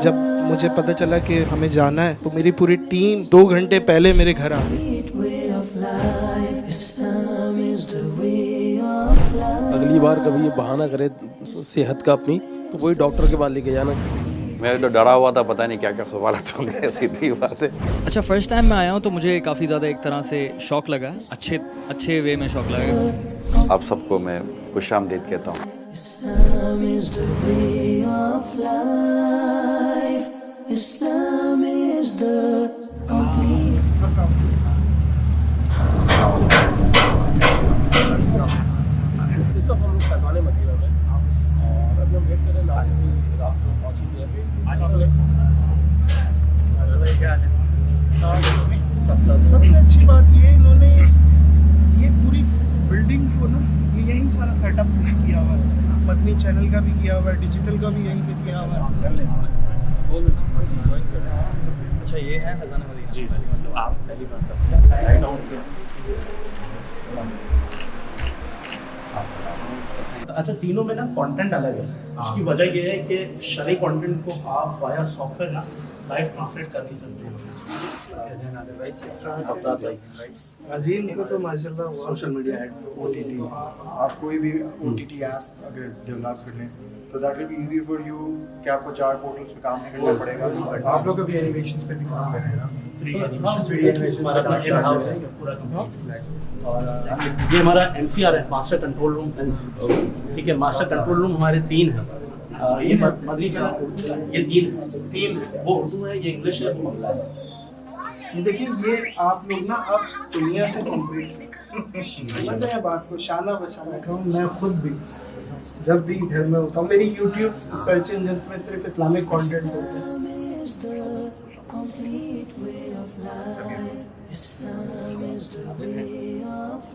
جب مجھے پتہ چلا کہ ہمیں جانا ہے تو میری پوری ٹیم 2 گھنٹے پہلے میرے گھر آ گئی. اگلی بار کبھی یہ بہانہ کرے صحت کا اپنی تو وہی ڈاکٹر کے پاس لے کے جانا. میں تو ڈرا ہوا تھا، پتہ نہیں کیا کیا سوالات ہوں گے. سیدھی بات ہے. اچھا فرسٹ ٹائم میں آیا ہوں تو مجھے کافی زیادہ ایک طرح سے شوق لگا، اچھے وے میں شوق لگا. آپ سب کو میں خوش آمدید کہتا ہوں. Islam is the way of life. Islam is the complete. اس وقت ہم سرکان مدینہ میں اور ابھی ہم ویٹ کر رہے ہیں ناظرین راستے میں پہنچیں گے. سب سے اچھی بات یہ انہوں نے یہ پوری بلڈنگ کو نا یہ یہیں سارا سیٹ اپ کیا ہوا ہے. مدنی چینل کا بھی کیا ہوا ہے، ڈیجیٹل کا بھی یہیں پہ کیا ہوا ہے. اچھا یہ ہے خزانہ مدینہ. جی مطلب آپ پہلی بار اچھا تینوں میں نا کانٹینٹ الگ ہے. اس کی وجہ یہ ہے کہ شرعی کانٹینٹ کو آپ وایا سافٹ ویئر نا لائیو ٹرانسلیٹ کر نہیں سکتے. عظیم کو تو ماشاء اللہ social media ad O T T آپ کوئی بھی او ٹی ٹی ایپ اگر ڈیولپ کر لیں تو that will be easy for you کہ آپ کو 4 پورٹلس پہ کام نہیں کرنا پڑے گا. آپ لوگ ابھی اینیمیشن پہ بھی کام کر رہے ہیں نا. اور یہ ہمارا ایم سی آر ہے، ماسٹر کنٹرول روم. ٹھیک ہے، ماسٹر کنٹرول روم ہمارے 3 ہیں. یہ مدنی چینل یہ 3 وہ اردو ہے، یہ انگلش ہے. دیکھیں یہ آپ لوگ نا اب دنیا سے کمپلیٹ سمجھ رہے ہیں بات کو. شانہ بشانہ کہوں میں خود بھی جب بھی گھر میں ہوتا ہوں میری یوٹیوب سرچ انجن میں صرف اسلامک کانٹینٹ ہوتا ہے.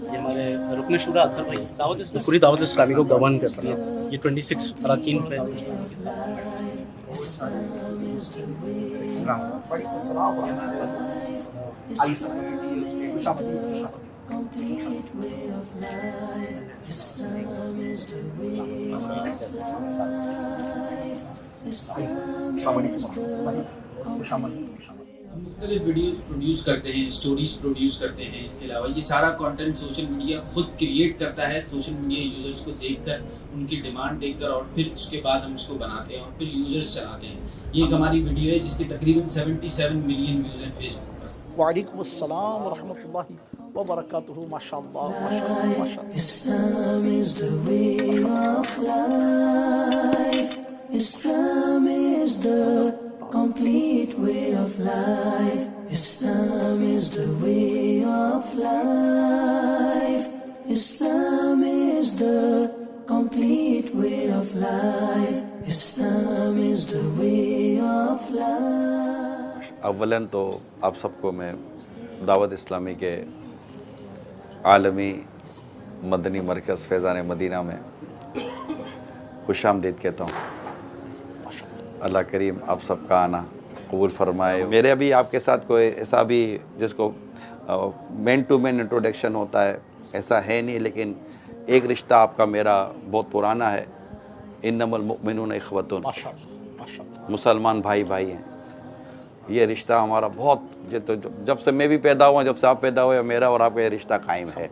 یہ ہمارے رکن شورا اطہر بھائی پوری دعوت اسلامی کو گورن کرتی ہے. یہ 26 اراکین پہ مختلف ویڈیوز پروڈیوس کرتے ہیں، اسٹوریز پروڈیوس کرتے ہیں. اس کے علاوہ یہ سارا کانٹینٹ سوشل میڈیا خود کریٹ کرتا ہے. سوشل میڈیا یوزرز کو دیکھ کر، ان کی ڈیمانڈ دیکھ کر، اور پھر اس کے بعد ہم اس کو بناتے ہیں اور پھر یوزرز چلاتے ہیں. یہ ایک ہماری ویڈیو ہے جس کی تقریباً 77 ملین ویوز ہیں فیس بک پر. وعلیکم السلام ورحمۃ اللہ وبرکاتہ. ماشاء اللہ ماشاء اللہ ماشاء اللہ. Islam is the way of life. Islam is the complete way of life. Islam is the way of life. Islam is the complete way of life. Islam is the way of life. اولاً تو آپ سب کو میں دعوت اسلامی کے عالمی مدنی مرکز فیضان مدینہ میں خوش آمدید کہتا ہوں. اللہ کریم آپ سب کا آنا قبول فرمائے. میرے ابھی آپ کے ساتھ کوئی ایسا بھی جس کو مین ٹو مین انٹروڈکشن ہوتا ہے ایسا ہے نہیں، لیکن ایک رشتہ آپ کا میرا بہت پرانا ہے. انما المؤمنون اخوۃ، مسلمان بھائی بھائی ہیں. یہ رشتہ ہمارا بہت جب سے میں بھی پیدا ہوا، جب سے آپ پیدا ہوئے، میرا اور آپ کا یہ رشتہ قائم ہے.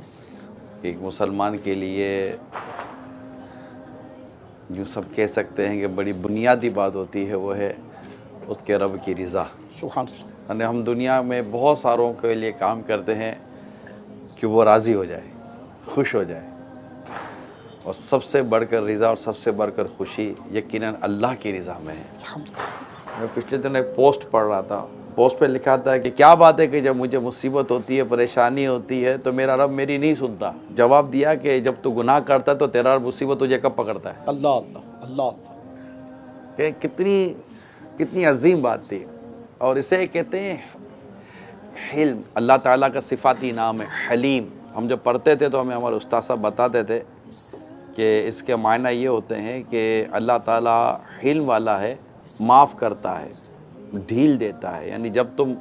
ایک مسلمان کے لیے جو سب کہہ سکتے ہیں کہ بڑی بنیادی بات ہوتی ہے وہ ہے اس کے رب کی رضا. سبحان اللہ. یعنی ہم دنیا میں بہت ساروں کے لیے کام کرتے ہیں کہ وہ راضی ہو جائے، خوش ہو جائے، اور سب سے بڑھ کر رضا اور سب سے بڑھ کر خوشی یقیناً اللہ کی رضا میں ہے. میں پچھلے دن ایک پوسٹ پڑھ رہا تھا، پوسٹ پہ لکھا تھا کہ کیا بات ہے کہ جب مجھے مصیبت ہوتی ہے، پریشانی ہوتی ہے تو میرا رب میری نہیں سنتا. جواب دیا کہ جب تو گناہ کرتا ہے تو تیرا رب مصیبت تجھے کب پکڑتا ہے. اللہ اللہ اللہ. کہ کتنی عظیم بات تھی. اور اسے کہتے ہیں حلم. اللہ تعالیٰ کا صفاتی نام ہے حلیم. ہم جب پڑھتے تھے تو ہمیں ہمارے استاد صاحب بتاتے تھے کہ اس کے معنی یہ ہوتے ہیں کہ اللہ تعالیٰ حلم والا ہے، معاف کرتا ہے، ڈھیل دیتا ہے. یعنی جب تم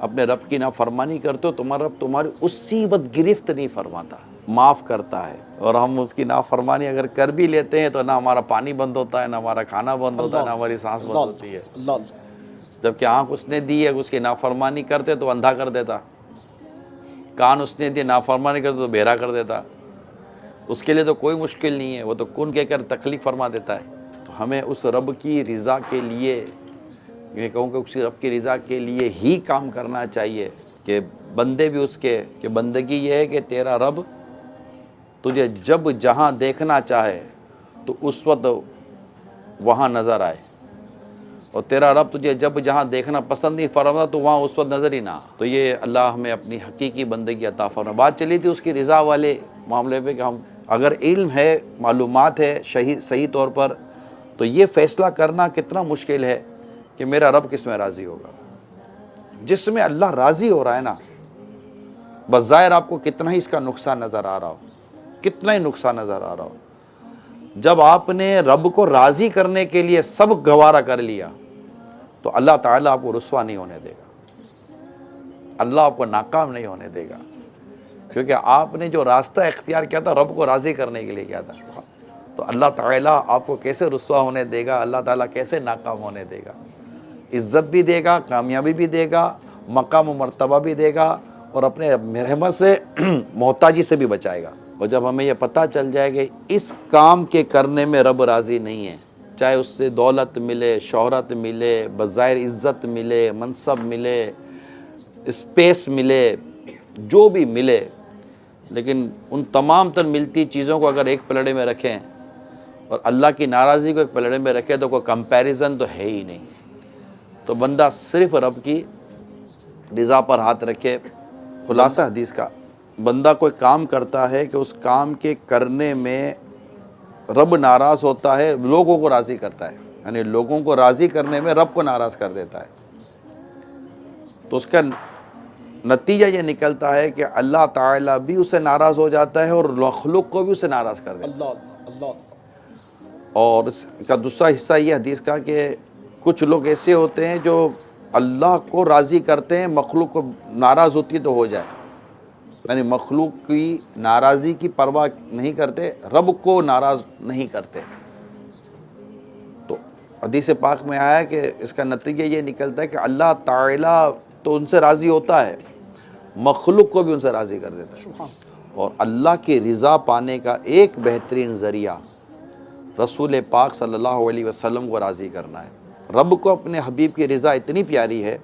اپنے رب کی نافرمانی کرتے ہو تمہارا رب تمہاری اسی وقت گرفت نہیں فرماتا. معاف کرتا ہے، اور ہم اس کی نافرمانی اگر کر بھی لیتے ہیں تو نہ ہمارا پانی بند ہوتا ہے، نہ ہمارا کھانا بند ہوتا ہے، نہ ہماری سانس بند ہوتی ہے. جبکہ آنکھ اس نے دی ہے، اس کی نافرمانی کرتے تو اندھا کر دیتا، کان اس نے دی نافرمانی کرتے تو بہرا کر دیتا. اس کے لیے تو کوئی مشکل نہیں ہے، وہ تو کن کہہ کر تکلیف فرما دیتا ہے. تو ہمیں اس رب کی رضا کے لیے، میں کہوں کہ اسی رب کی رضا کے لیے ہی کام کرنا چاہیے کہ بندے بھی اس کے، کہ بندگی یہ ہے کہ تیرا رب تجھے جب جہاں دیکھنا چاہے تو اس وقت وہاں نظر آئے، اور تیرا رب تجھے جب جہاں دیکھنا پسند نہیں فرماتا تو وہاں اس وقت نظر ہی نہ. تو یہ اللہ ہمیں اپنی حقیقی بندگی عطا فرمائے. بات چلی تھی اس کی رضا والے معاملے پہ کہ ہم اگر علم ہے، معلومات ہے صحیح طور پر، تو یہ فیصلہ کرنا کتنا مشکل ہے کہ میرا رب کس میں راضی ہوگا. جس میں اللہ راضی ہو رہا ہے نا، بظاہر آپ کو کتنا ہی اس کا نقصان نظر آ رہا ہو، کتنا ہی نقصان نظر آ رہا ہو. جب آپ نے رب کو راضی کرنے کے لیے سب گوارا کر لیا تو اللہ تعالیٰ آپ کو رسوا نہیں ہونے دے گا، اللہ آپ کو ناکام نہیں ہونے دے گا، کیونکہ آپ نے جو راستہ اختیار کیا تھا رب کو راضی کرنے کے لیے کیا تھا. تو اللہ تعالیٰ آپ کو کیسے رسوا ہونے دے گا، اللہ تعالیٰ کیسے ناکام ہونے دے گا. عزت بھی دے گا، کامیابی بھی دے گا، مقام و مرتبہ بھی دے گا، اور اپنے رحمت سے محتاجی سے بھی بچائے گا. اور جب ہمیں یہ پتہ چل جائے کہ اس کام کے کرنے میں رب راضی نہیں ہے، چاہے اس سے دولت ملے، شہرت ملے، بظاہر عزت ملے، منصب ملے، اسپیس ملے، جو بھی ملے، لیکن ان تمام تر ملتی چیزوں کو اگر ایک پلڑے میں رکھیں اور اللہ کی ناراضی کو ایک پلڑے میں رکھیں تو کوئی کمپیریزن تو ہے ہی نہیں. تو بندہ صرف رب کی رضا پر ہاتھ رکھے. خلاصہ حدیث کا، بندہ کوئی کام کرتا ہے کہ اس کام کے کرنے میں رب ناراض ہوتا ہے، لوگوں کو راضی کرتا ہے، یعنی لوگوں کو راضی کرنے میں رب کو ناراض کر دیتا ہے، تو اس کا نتیجہ یہ نکلتا ہے کہ اللہ تعالیٰ بھی اسے ناراض ہو جاتا ہے اور مخلوق کو بھی اسے ناراض کر دیتا ہے. اور اس کا دوسرا حصہ یہ حدیث کا کہ کچھ لوگ ایسے ہوتے ہیں جو اللہ کو راضی کرتے ہیں، مخلوق کو ناراض ہوتی تو ہو جائے، یعنی مخلوق کی ناراضی کی پرواہ نہیں کرتے، رب کو ناراض نہیں کرتے. تو حدیث پاک میں آیا کہ اس کا نتیجہ یہ نکلتا ہے کہ اللہ تعالیٰ تو ان سے راضی ہوتا ہے، مخلوق کو بھی ان سے راضی کر دیتا ہے. اور اللہ کی رضا پانے کا ایک بہترین ذریعہ رسول پاک صلی اللہ علیہ وسلم کو راضی کرنا ہے. رب کو اپنے حبیب کی رضا اتنی پیاری ہے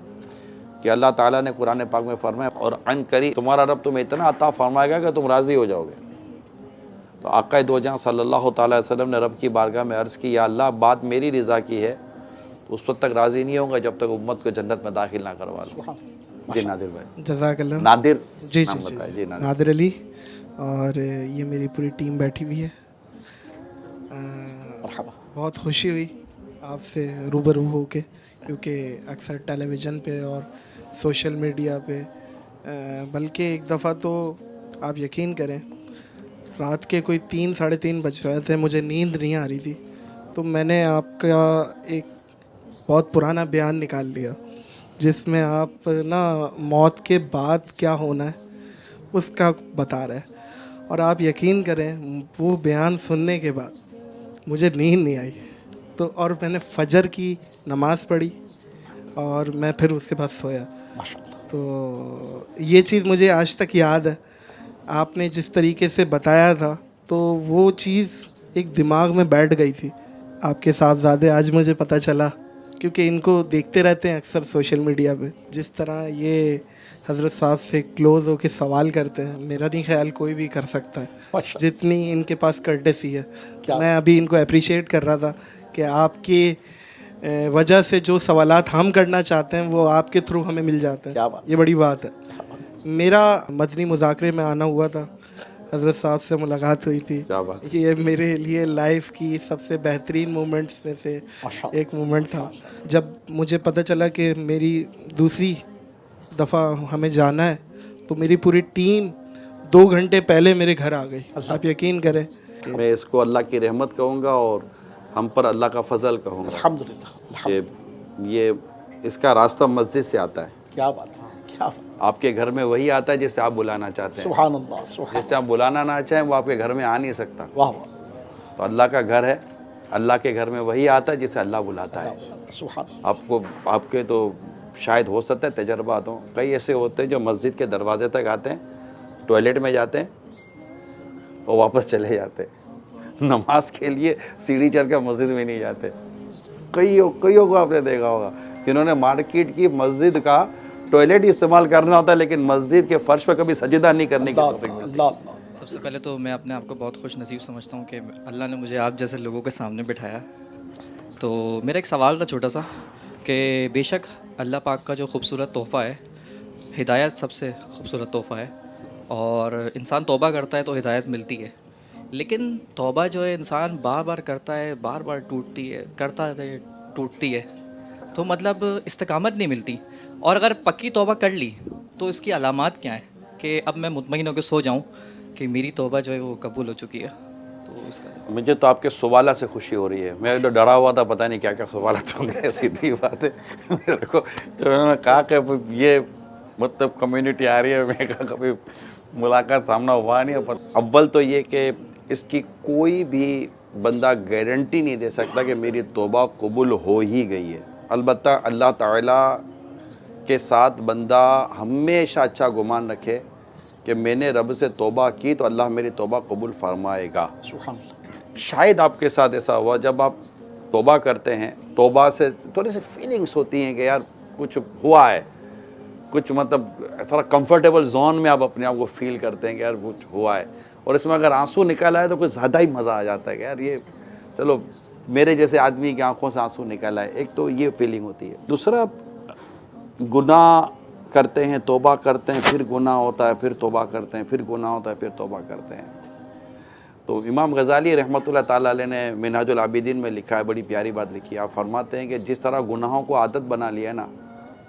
کہ اللہ تعالیٰ نے قرآن پاک میں فرمایا، اور عن قریب تمہارا رب تمہیں اتنا عطا فرمائے گا کہ تم راضی ہو جاؤ گے. تو آقا دو جہاں صلی اللہ تعالیٰ علیہ وسلم نے رب کی بارگاہ میں عرض کی، یا اللہ بات میری رضا کی ہے تو اس وقت تک راضی نہیں ہوں گا جب تک امت کو جنت میں داخل نہ کروا لوں. جی نادر بھائی. جزاک اللہ. نادر جی نام جی بتائیں. جی نادر علی، اور یہ میری پوری ٹیم بیٹھی ہوئی ہے. بہت خوشی ہوئی آپ سے روبرو ہو کے، کیونکہ اکثر ٹیلی ویژن پہ اور سوشل میڈیا پہ، بلکہ ایک دفعہ تو آپ یقین کریں رات کے کوئی 3 ساڑھے 3 بج رہے تھے، مجھے نیند نہیں آ رہی تھی، تو میں نے آپ کا ایک بہت پرانا بیان نکال لیا جس میں آپ نا موت کے بعد کیا ہونا ہے اس کا بتا رہے ہیں. اور آپ یقین کریں وہ بیان سننے کے بعد مجھے نیند نہیں آئی، تو اور میں نے فجر کی نماز پڑھی اور میں پھر اس کے بعد سویا. تو یہ چیز مجھے آج تک یاد ہے. آپ نے جس طریقے سے بتایا تھا تو وہ چیز ایک دماغ میں بیٹھ گئی تھی. آپ کے صاحبزادے آج مجھے پتہ چلا، کیونکہ ان کو دیکھتے رہتے ہیں اکثر سوشل میڈیا پہ، جس طرح یہ حضرت صاحب سے کلوز ہو کے سوال کرتے ہیں، میرا نہیں خیال کوئی بھی کر سکتا ہے جتنی ان کے پاس کرٹیسی ہے. میں ابھی ان کو اپریشیٹ کر رہا تھا کہ آپ کی وجہ سے جو سوالات ہم کرنا چاہتے ہیں وہ آپ کے تھرو ہمیں مل جاتے ہیں. یہ بڑی بات ہے. میرا مدنی مذاکرے میں آنا ہوا تھا، حضرت صاحب سے ملاقات ہوئی تھی. یہ میرے لیے لائف کی سب سے بہترین مومنٹس میں سے ایک مومنٹ تھا. جب مجھے پتہ چلا کہ میری دوسری دفعہ ہمیں جانا ہے تو میری پوری ٹیم 2 گھنٹے پہلے میرے گھر آ گئی. آپ یقین کریں. میں اس کو اللہ کی رحمت کہوں گا اور ہم پر اللہ کا فضل کہوں گا. الحمدللہ. یہ اس کا راستہ مسجد سے آتا ہے. کیا بات ہے. کیا آپ کے گھر میں وہی آتا ہے جسے آپ بلانا چاہتے ہیں. سبحان اللہ سبحان جسے آپ بلانا نہ چاہیں وہ آپ کے گھر میں آ نہیں سکتا. واہ واہ تو اللہ کا گھر ہے, اللہ کے گھر میں وہی آتا ہے جسے اللہ بلاتا ہے. سبحان آپ کے تو شاید ہو سکتا ہے تجربات ہوں, کئی ایسے ہوتے ہیں جو مسجد کے دروازے تک آتے ہیں, ٹوائلٹ میں جاتے ہیں اور واپس چلے جاتے ہیں. نماز کے لیے سیڑھی چڑھ کے مسجد میں نہیں جاتے. کئیوں کو آپ نے دیکھا ہوگا جنہوں نے مارکیٹ کی مسجد کا ٹوائلٹ استعمال کرنا ہوتا ہے لیکن مسجد کے فرش پہ کبھی سجدہ نہیں کرنے کی توفیق ملتی. اللہ. سب سے پہلے تو میں اپنے آپ کو بہت خوش نصیب سمجھتا ہوں کہ اللہ نے مجھے آپ جیسے لوگوں کے سامنے بٹھایا. تو میرا ایک سوال تھا چھوٹا سا کہ بے شک اللہ پاک کا جو خوبصورت تحفہ ہے, ہدایت سب سے خوبصورت تحفہ ہے, اور انسان توبہ کرتا ہے تو ہدایت ملتی ہے. لیکن توبہ جو ہے انسان بار بار کرتا ہے, بار بار ٹوٹتی ہے, کرتا ہے ٹوٹتی ہے, تو مطلب استقامت نہیں ملتی. اور اگر پکی توبہ کر لی تو اس کی علامات کیا ہیں کہ اب میں مطمئن ہو کے سو جاؤں کہ میری توبہ جو ہے وہ قبول ہو چکی ہے؟ تو اس کا مجھے تو آپ کے سوالات سے خوشی ہو رہی ہے. میں تو ڈرا ہوا تھا, پتہ نہیں کیا کیا سوالات ہوں گے. سیدھی بات ہے, میرے کو انہوں نے کہا کہ یہ مطلب کمیونٹی آ رہی ہے, میں کہا کبھی ملاقات سامنا ہوا نہیں. پر اول تو یہ کہ اس کی کوئی بھی بندہ گارنٹی نہیں دے سکتا کہ میری توبہ قبول ہو ہی گئی ہے. البتہ اللہ تعالیٰ کے ساتھ بندہ ہمیشہ اچھا گمان رکھے کہ میں نے رب سے توبہ کی تو اللہ میری توبہ قبول فرمائے گا. سبحان اللہ. شاید آپ کے ساتھ ایسا ہوا, جب آپ توبہ کرتے ہیں توبہ سے تھوڑی سی فیلنگس ہوتی ہیں کہ یار کچھ ہوا ہے, کچھ مطلب تھوڑا کمفرٹیبل زون میں آپ اپنے آپ کو فیل کرتے ہیں کہ یار کچھ ہوا ہے, اور اس میں اگر آنسو نکل آئے تو کچھ زیادہ ہی مزہ آ جاتا ہے کہ یار یہ چلو میرے جیسے آدمی کی آنکھوں سے آنسو نکل آئے. ایک تو یہ فیلنگ ہوتی ہے. دوسرا, گناہ کرتے ہیں, توبہ کرتے ہیں, پھر گناہ ہوتا ہے, پھر توبہ کرتے ہیں, پھر گناہ ہوتا ہے, پھر توبہ کرتے ہیں. تو امام غزالی رحمۃ اللہ تعالیٰ علیہ نے منہاج العابدین میں لکھا ہے, بڑی پیاری بات لکھی ہے. آپ فرماتے ہیں کہ جس طرح گناہوں کو عادت بنا لیا ہے نا,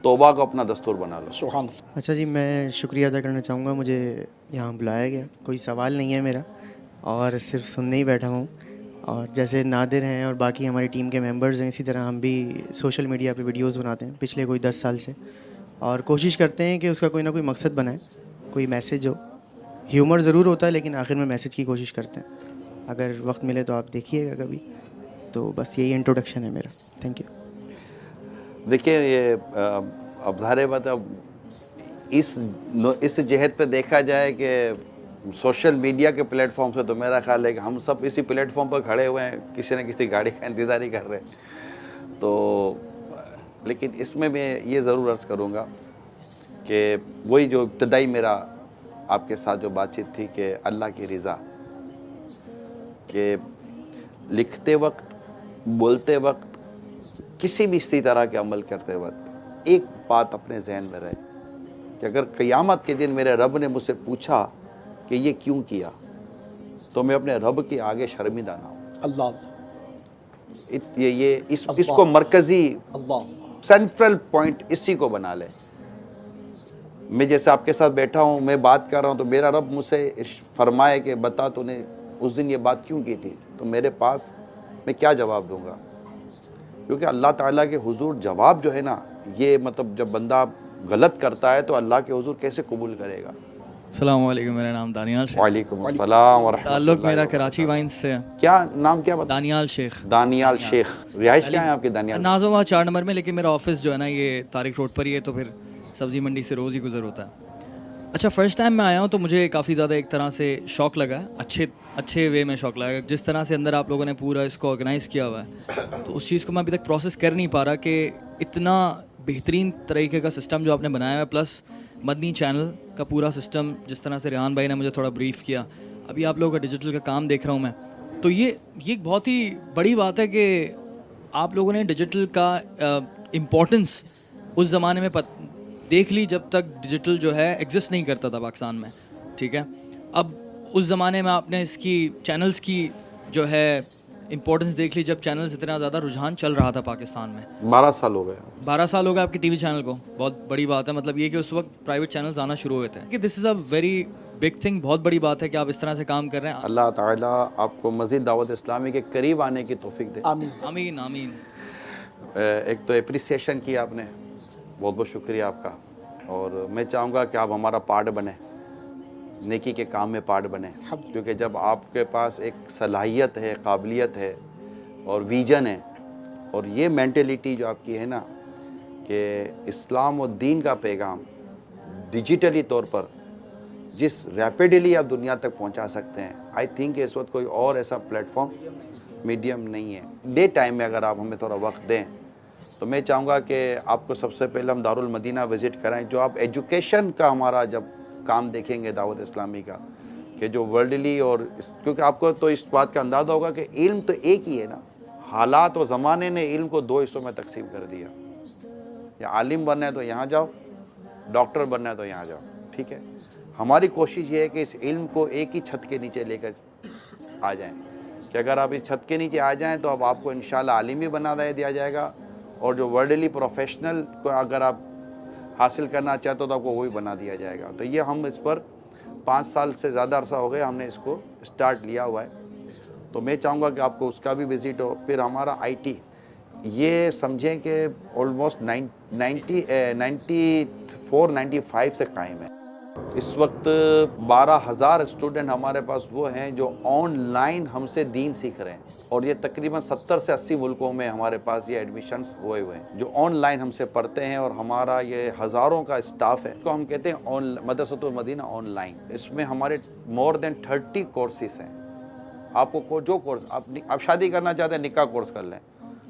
توبہ کو اپنا دستور بنا لو. سبحان اللہ. اچھا جی, میں شکریہ ادا کرنا چاہوں گا, مجھے یہاں بلایا گیا. کوئی سوال نہیں ہے میرا, اور صرف سننے ہی بیٹھا ہوں. اور جیسے نادر ہیں اور باقی ہماری ٹیم کے ممبرز ہیں, اسی طرح ہم بھی سوشل میڈیا پہ ویڈیوز بناتے ہیں پچھلے کوئی 10 سال سے, اور کوشش کرتے ہیں کہ اس کا کوئی نہ کوئی مقصد بنائے, کوئی میسیج ہو. ہیومر ضرور ہوتا ہے لیکن آخر میں میسیج کی کوشش کرتے ہیں. اگر وقت ملے تو آپ دیکھیے گا کبھی. تو بس یہی انٹروڈکشن ہے میرا. Thank you. دیکھیے یہ اب ظاہر بات ہے, اس جہت پہ دیکھا جائے کہ سوشل میڈیا کے پلیٹ فارم سے تو میرا خیال ہے کہ ہم سب اسی پلیٹ فارم پر کھڑے ہوئے ہیں, کسی نہ کسی گاڑی کا انتظار ہی کر رہے ہیں. تو لیکن اس میں یہ ضرور عرض کروں گا کہ وہی جو ابتدائی میرا آپ کے ساتھ جو بات چیت تھی کہ اللہ کی رضا, کہ لکھتے وقت, بولتے وقت, کسی بھی اسی طرح کے عمل کرتے وقت ایک بات اپنے ذہن میں رہے کہ اگر قیامت کے دن میرے رب نے مجھ سے پوچھا کہ یہ کیوں کیا, تو میں اپنے رب کے آگے شرمندہ نہ ہوں. اللہ. اس کو مرکزی اللہ. سینٹرل پوائنٹ اسی کو بنا لے. میں جیسے آپ کے ساتھ بیٹھا ہوں, میں بات کر رہا ہوں, تو میرا رب مجھ سے فرمائے کہ بتا تو نے اس دن یہ بات کیوں کی تھی, تو میرے پاس میں کیا جواب دوں گا؟ کیونکہ اللہ تعالیٰ کے حضور جواب جو ہے نا, یہ مطلب جب بندہ غلط کرتا ہے تو اللہ کے حضور کیسے قبول کرے گا. السلام علیکم, میرا نام دانیال شیخ. وعلیکم السلام ورحمۃ اللہ. تعلق میرا کراچی وائنس سے ہے. کیا نام کیا بتا؟ دانیال شیخ. دانیال شیخ. رہائش کیا ہے آپ کی دانیال؟ نازم 4 نمبر میں, لیکن میرا آفس جو ہے نا یہ طارق روڈ پر ہی ہے, تو پھر سبزی منڈی سے روز ہی گزر ہوتا ہے. اچھا, فرسٹ ٹائم میں آیا ہوں تو مجھے کافی زیادہ ایک طرح سے شوق لگا ہے, اچھے وے میں شوق لگا. جس طرح سے اندر آپ لوگوں نے پورا اس کو آرگنائز کیا ہوا ہے, تو اس چیز کو میں ابھی تک پروسیس کر نہیں پا رہا کہ اتنا بہترین طریقے کا سسٹم جو آپ نے بنایا ہے, پلس مدنی چینل کا پورا سسٹم, جس طرح سے ریحان بھائی نے مجھے تھوڑا بریف کیا. ابھی آپ لوگوں کا ڈیجیٹل کا کام دیکھ رہا ہوں میں, تو یہ ایک بہت ہی بڑی بات ہے کہ آپ لوگوں نے ڈیجیٹل کا امپورٹنس اس زمانے میں دیکھ لی جب تک ڈیجیٹل جو ہے ایگزسٹ نہیں کرتا تھا پاکستان میں. ٹھیک ہے, اب اس زمانے میں آپ نے اس کی چینلز کی جو ہے امپورٹنس دیکھ لی جب چینلز اتنا زیادہ رجحان چل رہا تھا پاکستان میں. 12 سال ہو گئے. 12 سال ہو گئے آپ کے ٹی وی چینل کو. بہت بڑی بات ہے, مطلب یہ کہ اس وقت پرائیویٹ چینلز آنا شروع ہوئے تھے. کہ دس از اے ویری بگ تھنگ, بہت بڑی بات ہے کہ آپ اس طرح سے کام کر رہے ہیں. اللہ تعالیٰ آپ کو مزید دعوت اسلامی کے قریب آنے کی توفیق دے. آمین. آمین آمین. ایک تو اپریسیشن کی آپ نے, بہت بہت شکریہ آپ کا. اور میں چاہوں گا کہ آپ ہمارا پارٹ بنیں, نیکی کے کام میں پارٹ بنیں, کیونکہ جب آپ کے پاس ایک صلاحیت ہے, قابلیت ہے اور ویژن ہے, اور یہ مینٹلٹی جو آپ کی ہے نا کہ اسلام و دین کا پیغام ڈیجیٹلی طور پر جس ریپیڈلی آپ دنیا تک پہنچا سکتے ہیں, آئی تھنک اس وقت کوئی اور ایسا پلیٹ فارم میڈیم نہیں ہے. ڈے ٹائم میں اگر آپ ہمیں تھوڑا وقت دیں تو میں چاہوں گا کہ آپ کو سب سے پہلے ہم دارالمدینہ وزٹ کرائیں, جو آپ ایجوکیشن کا ہمارا جب کام دیکھیں گے دعوت اسلامی کا, کہ جو ورلڈلی اور کیونکہ آپ کو تو اس بات کا اندازہ ہوگا کہ علم تو ایک ہی ہے نا, حالات و زمانے نے علم کو 2 حصوں میں تقسیم کر دیا. یا عالم بننا ہے تو یہاں جاؤ, ڈاکٹر بننا ہے تو یہاں جاؤ, ٹھیک ہے. ہماری کوشش یہ ہے کہ اس علم کو ایک ہی چھت کے نیچے لے کر آ جائیں, کہ اگر آپ اس چھت کے نیچے آ جائیں تو اب آپ کو انشاءاللہ عالم بھی بنا دیا جائے گا, اور جو ورلڈلی پروفیشنل کو اگر آپ حاصل کرنا چاہتے ہو تو آپ کو وہی بنا دیا جائے گا. تو یہ ہم اس پر 5 سال سے زیادہ عرصہ ہو گئے ہم نے اس کو سٹارٹ لیا ہوا ہے. تو میں چاہوں گا کہ آپ کو اس کا بھی وزٹ ہو. پھر ہمارا آئی ٹی, یہ سمجھیں کہ آلموسٹ 94-95 سے قائم ہے. اس وقت 12,000 اسٹوڈنٹ ہمارے پاس وہ ہیں جو آن لائن ہم سے دین سیکھ رہے ہیں, اور یہ تقریباً 70 سے 80 ملکوں میں ہمارے پاس یہ ایڈمیشنز ہوئے ہیں جو آن لائن ہم سے پڑھتے ہیں. اور ہمارا یہ ہزاروں کا اسٹاف ہے, اس کو ہم کہتے ہیں مدرسۃ المدینہ آن لائن. اس میں ہمارے مور دین 30 کورسز ہیں. آپ کو جو کورس آپ شادی کرنا چاہتے ہیں نکاح کورس کر لیں,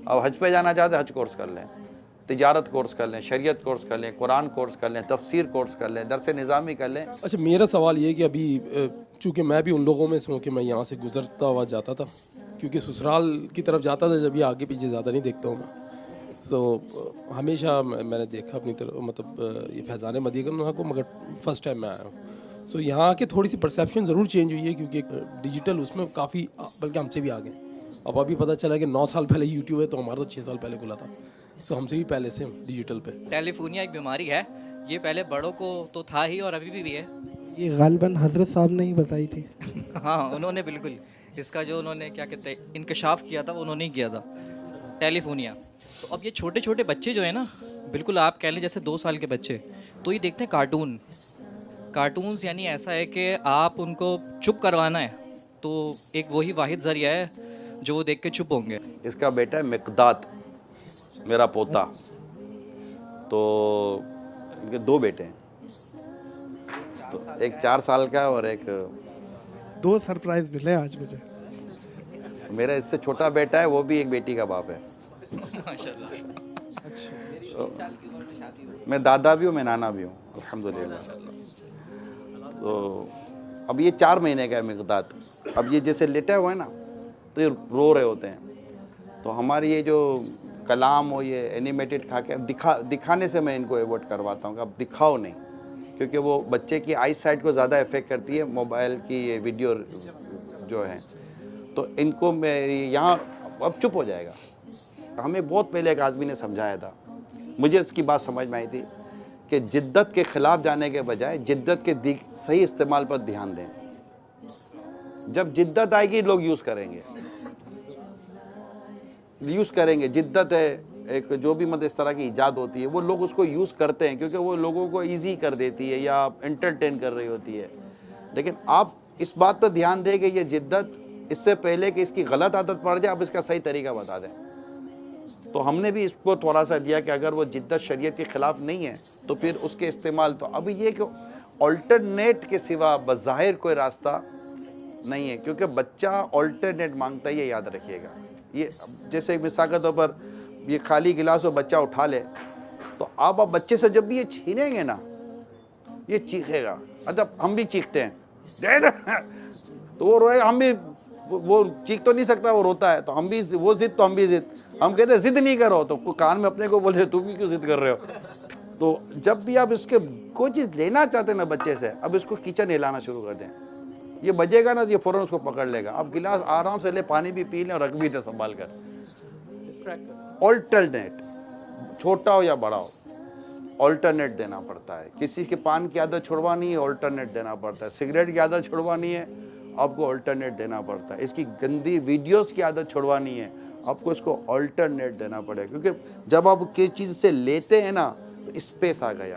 آپ حج پہ جانا چاہتے ہیں حج کورس کر لیں, تجارت کورس کر لیں, شریعت کورس کر لیں, قرآن کورس کر لیں, تفسیر کورس کر لیں, درس نظامی کر لیں. اچھا, میرا سوال یہ ہے کہ ابھی چونکہ میں بھی ان لوگوں میں سے ہوں کہ میں یہاں سے گزرتا ہوا جاتا تھا, کیونکہ سسرال کی طرف جاتا تھا جب یہ آگے پیچھے زیادہ نہیں دیکھتا ہوں میں. سو ہمیشہ میں نے دیکھا اپنی طرف, مطلب یہ فیضان مدینہ کو, مگر فرسٹ ٹائم میں آیا ہوں. سو یہاں آ کے تھوڑی سی پرسیپشن ضرور چینج ہوئی ہے, کیونکہ ڈیجیٹل اس میں کافی, بلکہ ہم سے بھی آگے. اب ابھی پتہ چلا کہ 9 سال پہلے یوٹیوب ہے, تو ہمارا تو 6 سال پہلے کھلا تھا. سو ہم سے بھی پہلے سے ڈیجیٹل پہ. ٹیلیفونیا ایک بیماری ہے, یہ پہلے بڑوں کو تو تھا ہی اور ابھی بھی ہے. یہ غالباً حضرت صاحب نے ہی بتائی تھی. ہاں, انہوں نے بالکل اس کا جو انہوں نے کیا کہتے ہیں انکشاف کیا تھا وہ انہوں نے کیا تھا, ٹیلیفونیا. تو اب یہ چھوٹے چھوٹے بچے جو ہیں نا, بالکل آپ کہہ لیں جیسے 2 سال کے بچے, تو یہ دیکھتے ہیں کارٹونز. یعنی ایسا ہے کہ آپ ان کو چپ کروانا ہے تو ایک وہی واحد ذریعہ ہے جو وہ دیکھ کے چپ ہوں گے. اس کا بیٹا ہے مقداد, میرا پوتا, تو ان کے 2 بیٹے ہیں, تو ایک 4 سال کا اور ایک 2 سرپرائز ملے آج مجھے. میرا اس سے چھوٹا بیٹا ہے, وہ بھی ایک بیٹی کا باپ ہے. میں دادا بھی ہوں, میں نانا بھی ہوں الحمدللہ. تو اب یہ 4 مہینے کا ہے مقداد. اب یہ جیسے لیٹا ہوا ہے نا تو یہ رو رہے ہوتے ہیں, تو ہماری یہ جو کلام ہو یہ اینیمیٹڈ کھا کے دکھانے سے میں ان کو ایوارڈ کرواتا ہوں کہ اب دکھاؤ نہیں, کیونکہ وہ بچے کی آئی سائٹ کو زیادہ افیکٹ کرتی ہے موبائل کی یہ ویڈیو جو ہے. تو ان کو میں یہاں اب چپ ہو جائے گا. ہمیں بہت پہلے ایک آدمی نے سمجھایا تھا, مجھے اس کی بات سمجھ میں آئی تھی کہ جدت کے خلاف جانے کے بجائے جدت کے صحیح استعمال پر دھیان دیں. جب جدت آئے گی لوگ یوز کریں گے. جدت ہے ایک جو بھی مطلب اس طرح کی ایجاد ہوتی ہے وہ لوگ اس کو یوز کرتے ہیں کیونکہ وہ لوگوں کو ایزی کر دیتی ہے یا انٹرٹین کر رہی ہوتی ہے. لیکن آپ اس بات پر دھیان دیں کہ یہ جدت اس سے پہلے کہ اس کی غلط عادت پڑ جائے آپ اس کا صحیح طریقہ بتا دیں. تو ہم نے بھی اس کو تھوڑا سا لیا کہ اگر وہ جدت شریعت کے خلاف نہیں ہے تو پھر اس کے استعمال, تو اب یہ کہ آلٹرنیٹ کے سوا بظاہر کوئی راستہ نہیں ہے, کیونکہ بچہ آلٹرنیٹ مانگتا ہے, یہ یاد رکھیے گا. یہ جیسے مثال کے طور پر یہ خالی گلاس ہو بچہ اٹھا لے, تو آپ بچے سے جب بھی یہ چھینیں گے نا یہ چیخے گا. اچھا ہم بھی چیختے ہیں تو وہ روئے گا, ہم بھی, وہ چیخ تو نہیں سکتا, وہ روتا ہے, تو ہم بھی وہ ضد, تو ہم بھی ضد. ہم کہتے ہیں ضد نہیں کرو, تو کان میں اپنے کو بولے تم بھی کیوں ضد کر رہے ہو. تو جب بھی آپ اس کے کوئی چیز لینا چاہتے ہیں نا بچے سے, اب اس کو کچن ہلانا شروع کر دیں. یہ بجے گا نا یہ فوراً اس کو پکڑ لے گا. اب گلاس آرام سے لے, پانی بھی پی لیں اور رکھ بھی دیں سنبھال کر. آلٹرنیٹ چھوٹا ہو یا بڑا ہو آلٹرنیٹ دینا پڑتا ہے. کسی کے پان کی عادت چھڑوانی ہے آلٹرنیٹ دینا پڑتا ہے. سگریٹ کی عادت چھڑوانی ہے آپ کو آلٹرنیٹ دینا پڑتا ہے. اس کی گندی ویڈیوز کی عادت چھڑوانی ہے آپ کو اس کو آلٹرنیٹ دینا پڑے گا. کیونکہ جب آپ کسی چیز سے لیتے ہیں نا تو اسپیس آ گیا,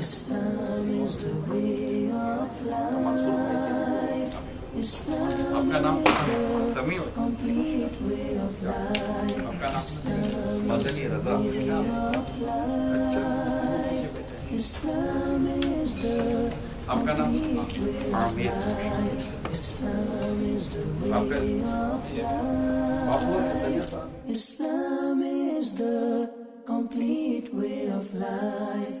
Islam is the way of life. Islam is the complete way of life. Islam is the way of life. Islam is the complete way of life. Islam is the way of life. Islam is the complete way of life.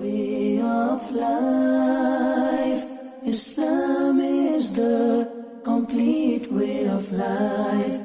Way of life. Islam is the complete way of life.